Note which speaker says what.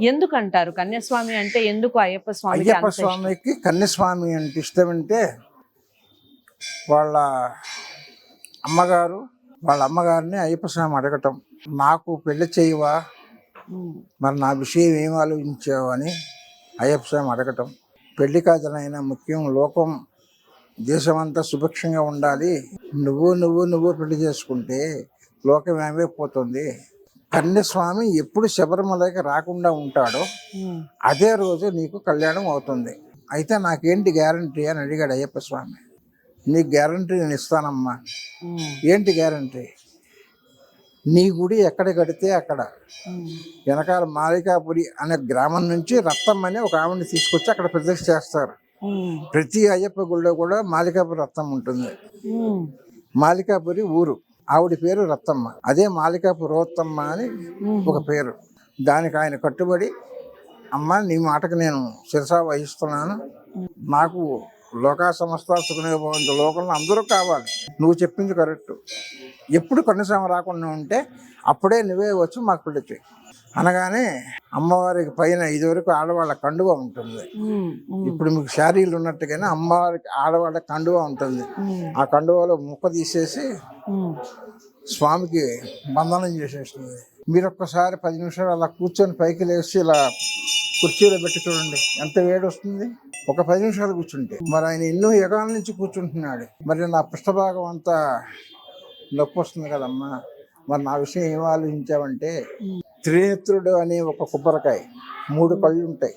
Speaker 1: ఎందుకంటారు కన్యాస్వామి అంటే ఎందుకు అయ్యప్ప స్వామికి
Speaker 2: అయ్యప్ప
Speaker 1: అంత ఇష్టం?
Speaker 2: స్వామికి కన్యస్వామి అంటే ఇష్టం అంటే వాళ్ళ అమ్మగారు వాళ్ళ అమ్మగారిని అయ్యప్ప స్వామి అడగటం, నాకు పెళ్లి చేయవా, మరి నా విషయం ఏం ఆలోచించావు అని అయ్యప్ప స్వామి అడగటం. పెళ్లి కాదనైనా ముఖ్యం, లోకం దేశమంతా సుభిక్షంగా ఉండాలి, నువ్వు పెళ్లి చేసుకుంటే లోకం ఏమైపోతుంది. కన్యస్వామి ఎప్పుడు శబరిమలకి రాకుండా ఉంటాడో అదే రోజు నీకు కళ్యాణం అవుతుంది. అయితే నాకేంటి గ్యారంటీ అని అడిగాడు అయ్యప్ప స్వామి. నీకు గ్యారంటీ నేను ఇస్తానమ్మా. ఏంటి గ్యారంటీ? నీ గుడి ఎక్కడ కడితే అక్కడ వెనకాల మాలికాపురి అనే గ్రామం నుంచి రత్తమ్మ అనే ఒక ఆవిడని తీసుకొచ్చి అక్కడ ప్రతిష్ఠ చేస్తారు. ప్రతి అయ్యప్ప గుడిలో కూడా మాలికాపురి రత్తం ఉంటుంది. మాలికాపురి ఊరు, ఆవిడ పేరు రత్తమ్మ, అదే మాలికాపురోత్తమ్మ అని ఒక పేరు. దానికి ఆయన కట్టుబడి, అమ్మ నీ మాటకు నేను శిరసా వహిస్తున్నాను, నాకు లోకా సమస్త సుఖనే భవంతు, లోకంలో అందరూ కావాలి, నువ్వు చెప్పింది కరెక్ట్, ఎప్పుడు కన్యస్వామి రాకుండా ఉంటే అప్పుడే నువ్వే వచ్చి మాకు పెళ్లి చేయి అనగానే అమ్మవారికి పైన ఇదివరకు ఆడవాళ్ళ కండువ ఉంటుంది. ఇప్పుడు మీకు శారీలు ఉన్నట్టుగానే అమ్మవారికి ఆడవాళ్ళ కండువ ఉంటుంది. ఆ కండువలో ముక్క తీసేసి స్వామికి బంధనం చేసేస్తుంది. మీరు ఒక్కసారి 10 నిమిషాలు అలా కూర్చొని పైకి లేచి ఇలా కుర్చీలో పెట్టి చూడండి, ఎంత వేడి వస్తుంది. ఒక 10 నిమిషాలు కూర్చుంటే. మరి ఆయన ఎన్నో యుగాల నుంచి కూర్చుంటున్నాడు. మరి నా పృష్ఠభాగం అంతా నొప్పి వస్తుంది కదమ్మా, మరి నా విషయం ఏం ఆలోచించావంటే, త్రినేత్రుడు అనే ఒక కొబ్బరికాయ, 3 కళ్ళు ఉంటాయి,